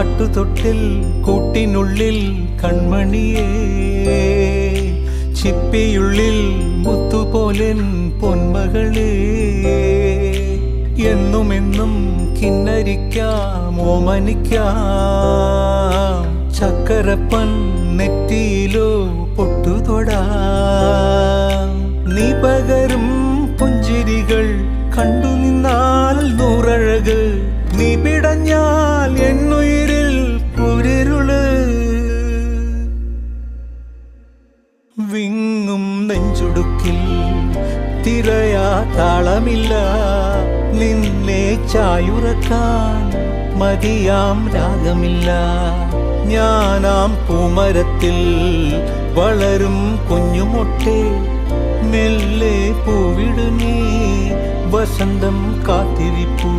കട്ടുതൊട്ടിൽ കൂട്ടിനുള്ളിൽ കൺമണിയേ, ചിപ്പിയുള്ളിൽ മുത്തുപോലെൻ പൊന്മകളേ. എന്നുമെന്നും കിന്നരിക്കാം ഓമനിക്കാം, ചക്കരപ്പൻ നെറ്റിയിലോ പൊട്ടുതൊടാം. നീ പകരും പുഞ്ചിരികൾ കണ്ടു നിന്നാൽ നൂറഴക്, നീ പിടഞ്ഞാൽ എന്നുയിരിൽ കുരിരുള്. വിങ്ങും നെഞ്ചുടുക്കിൽ തിരയാ താളമില്ല, നിന്നെ ചായുറക്കാൻ മതിയാം രാഗമില്ല. ഞാനാം പൂമരത്തിൽ വളരും കുഞ്ഞുമൊട്ടെ, മെല്ലെ പൂവിടു നീ വസന്തം കാത്തിരിപ്പൂ.